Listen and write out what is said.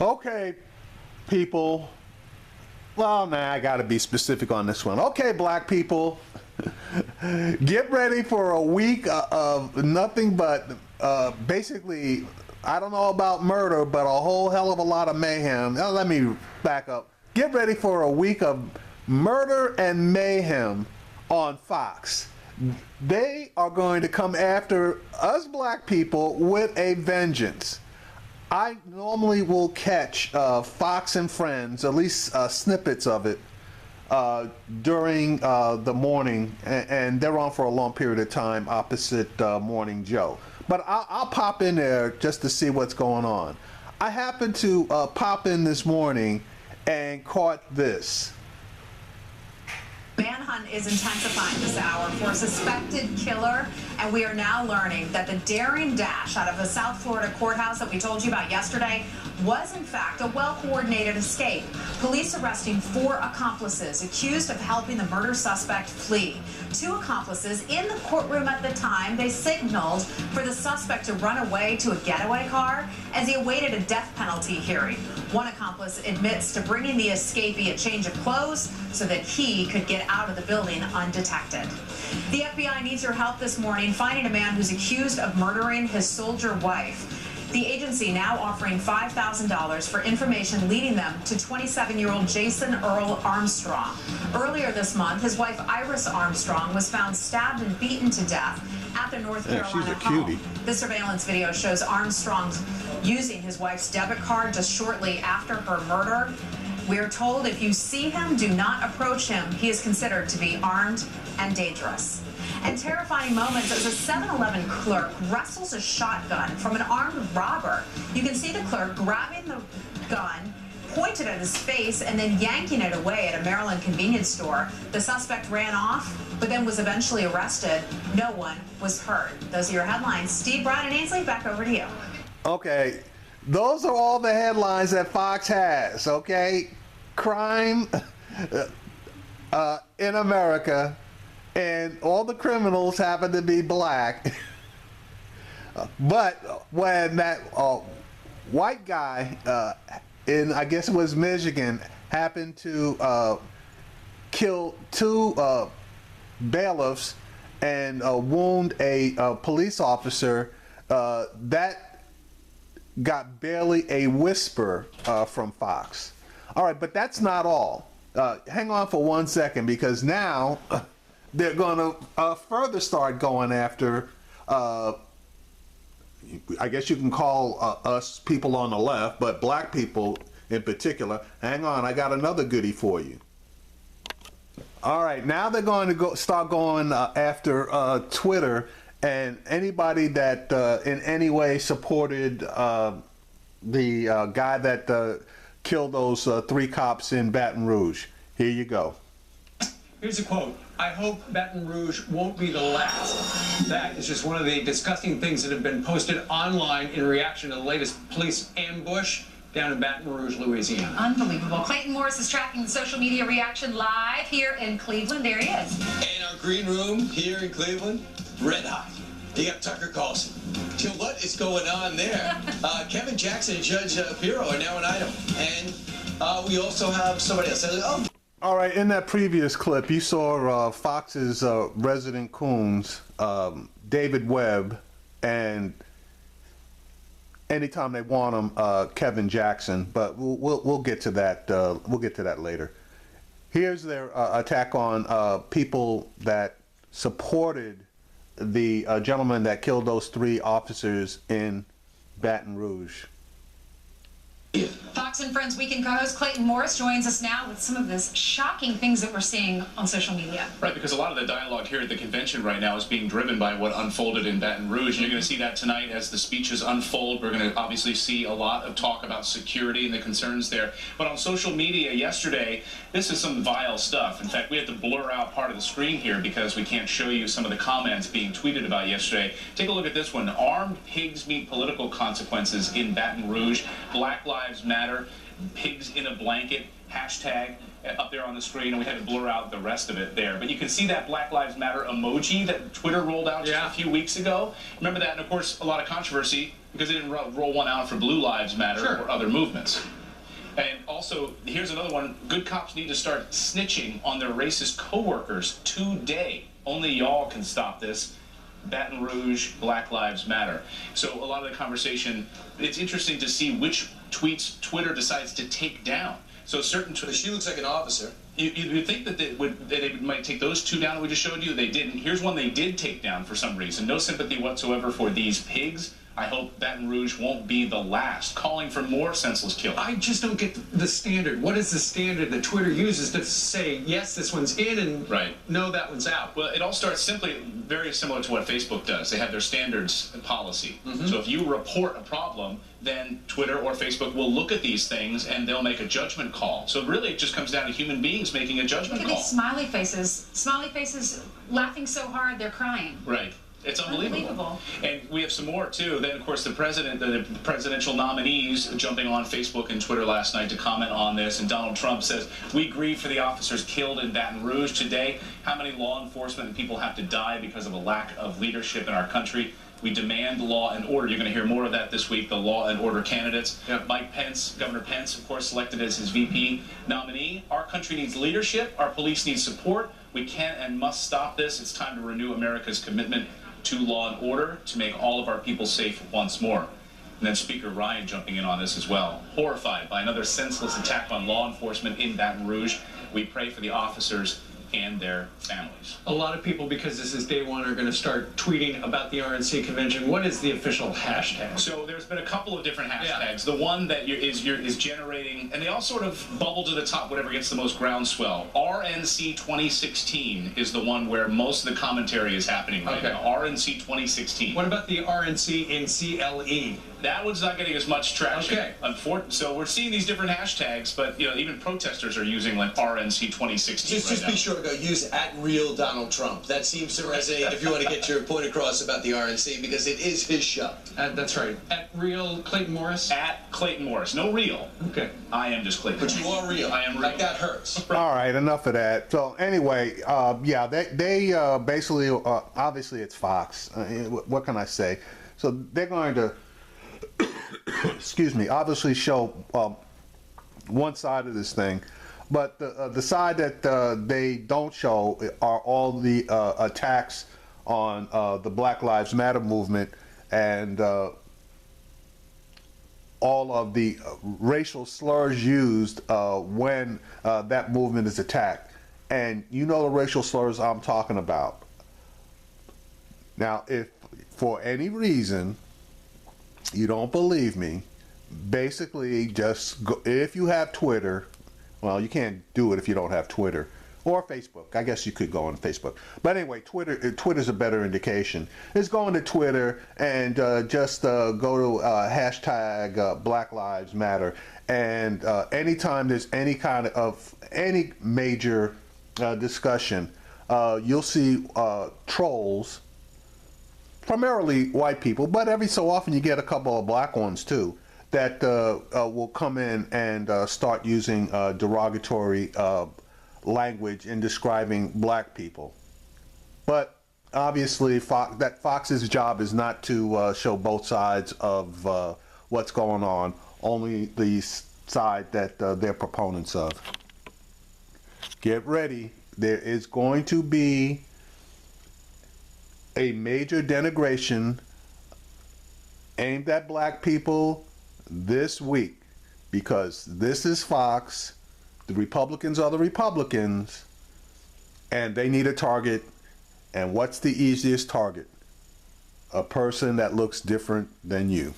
Okay, people. Well, nah, I gotta be specific on this one. Okay, black people, get ready for a week of nothing but basically, I don't know about murder, but a whole hell of a lot of mayhem. Now, let me back up. Get ready for a week of murder and mayhem on Fox. They are going to come after us black people with a vengeance. I normally will catch Fox and Friends, at least snippets of it, during the morning, and they're on for a long period of time opposite Morning Joe. But I'll pop in there just to see what's going on. I happened to pop in this morning and caught this. Manhunt is intensifying this hour for a suspected killer, and we are now learning that the daring dash out of the South Florida courthouse that we told you about yesterday was in fact a well-coordinated escape. Police arresting 4 accomplices accused of helping the murder suspect flee. 2 accomplices in the courtroom at the time. They signaled for the suspect to run away to a getaway car as he awaited a death penalty hearing. One accomplice admits to bringing the escapee a change of clothes so that he could get out of the building undetected. The FBI needs your help this morning finding a man who's accused of murdering his soldier wife. The agency now offering $5,000 for information leading them to 27-year-old Jason Earl Armstrong. Earlier this month, his wife Iris Armstrong was found stabbed and beaten to death at their North Carolina home. The surveillance video shows Armstrong using his wife's debit card just shortly after her murder. We are told if you see him, do not approach him. He is considered to be armed and dangerous. And terrifying moments as a 7-Eleven clerk wrestles a shotgun from an armed robber. You can see the clerk grabbing the gun, pointed at his face, and then yanking it away at a Maryland convenience store. The suspect ran off, but then was eventually arrested. No one was hurt. Those are your headlines. Steve, Brian, and Ainsley, back over to you. Okay, those are all the headlines that Fox has, okay? Crime in America, and all the criminals happen to be black. But when that white guy in, I guess it was Michigan, happened to kill 2 bailiffs and wound a police officer, that got barely a whisper from Fox. All right, but that's not all. Hang on for 1 second, because now they're going to further start going after, I guess you can call us people on the left, but black people in particular. Hang on, I got another goodie for you. All right, now they're going to start going after Twitter and anybody that in any way supported the guy that killed those 3 cops in Baton Rouge. Here you go. Here's a quote. I hope Baton Rouge won't be the last. That is just one of the disgusting things that have been posted online in reaction to the latest police ambush down in Baton Rouge, Louisiana. Unbelievable. Clayton Morris is tracking the social media reaction live here in Cleveland. There he is. In our green room here in Cleveland, red hot. You got Tucker Carlson. So what is going on there? Kevin Jackson and Judge Pirro are now an item. And we also have somebody else. Oh. All right, in that previous clip, you saw Fox's resident coons, David Webb, and anytime they want him, Kevin Jackson. But we'll get to that. We'll get to that later. Here's their attack on people that supported the gentleman that killed those 3 officers in Baton Rouge. Fox and Friends Weekend co-host Clayton Morris joins us now with some of the shocking things that we're seeing on social media. Right, because a lot of the dialogue here at the convention right now is being driven by what unfolded in Baton Rouge. And you're going to see that tonight as the speeches unfold. We're going to obviously see a lot of talk about security and the concerns there. But on social media yesterday, this is some vile stuff. In fact, we have to blur out part of the screen here because we can't show you some of the comments being tweeted about yesterday. Take a look at this one. Armed pigs meet political consequences in Baton Rouge. Black Lives Matter Matter, pigs in a blanket, hashtag up there on the screen, and we had to blur out the rest of it there. But you can see that Black Lives Matter emoji that Twitter rolled out just a few weeks ago. Remember that? And of course, a lot of controversy because they didn't roll one out for Blue Lives Matter or other movements. And also, here's another one. Good cops need to start snitching on their racist coworkers today. Only y'all can stop this. Baton Rouge, Black Lives Matter. So a lot of the conversation, it's interesting to see which tweets Twitter decides to take down. So certain she looks like an officer. You'd think that they might take those two down that we just showed you. They didn't. Here's one they did take down for some reason. No sympathy whatsoever for these pigs. I hope Baton Rouge won't be the last. Calling for more senseless killing. I just don't get the standard. What is the standard that Twitter uses to say, yes, this one's in, and no, that one's out? Well, it all starts simply very similar to what Facebook does. They have their standards policy. So if you report a problem, then Twitter or Facebook will look at these things and they'll make a judgment call. So really it just comes down to human beings making a judgment call. Look at these smiley faces laughing so hard they're crying. Right. It's unbelievable. And we have some more, too. Then, of course, the presidential nominees jumping on Facebook and Twitter last night to comment on this. And Donald Trump says, we grieve for the officers killed in Baton Rouge today. How many law enforcement people have to die because of a lack of leadership in our country? We demand law and order. You're going to hear more of that this week, the law and order candidates. Mike Pence, Governor Pence, of course, selected as his VP nominee. Our country needs leadership. Our police need support. We can and must stop this. It's time to renew America's commitment to law and order, to make all of our people safe once more. And then Speaker Ryan jumping in on this as well. Horrified by another senseless attack on law enforcement in Baton Rouge. We pray for the officers and their families. A lot of people, because this is day one, are going to start tweeting about the RNC convention. What is the official hashtag? So there's been a couple of different hashtags. The one that is generating, and they all sort of bubble to the top, whatever gets the most groundswell. RNC 2016 is the one where most of the commentary is happening right now. RNC 2016. What about the RNC in CLE? That one's not getting as much traction. So we're seeing these different hashtags, but even protesters are using like RNC 2016. Just be sure to go use @RealDonaldTrump. That seems to resonate if you want to get your point across about the RNC, because it is his show. That's right. @RealClaytonMorris. @ClaytonMorris. No real. Okay. I am just Clayton. But you are real. I am real. Like that hurts. All right, enough of that. So anyway, they basically, obviously it's Fox. What can I say? So they're going to, excuse me, obviously show one side of this thing, but the side that they don't show are all the attacks on the Black Lives Matter movement and all of the racial slurs used when that movement is attacked. And you know the racial slurs I'm talking about. Now, if for any reason you don't believe me, basically just go, if you have Twitter, well, you can't do it if you don't have Twitter, or Facebook. I guess you could go on Facebook. But anyway, Twitter's a better indication. Is go into Twitter and just go to hashtag Black Lives Matter. And anytime there's any kind of any major discussion, you'll see trolls, primarily white people, but every so often you get a couple of black ones too, that will come in and start using derogatory language in describing black people. But obviously Fox's job is not to show both sides of what's going on, only the side that they're proponents of. Get ready. There is going to be a major denigration aimed at black people this week, because this is Fox, the Republicans are the Republicans, and they need a target. And what's the easiest target? A person that looks different than you.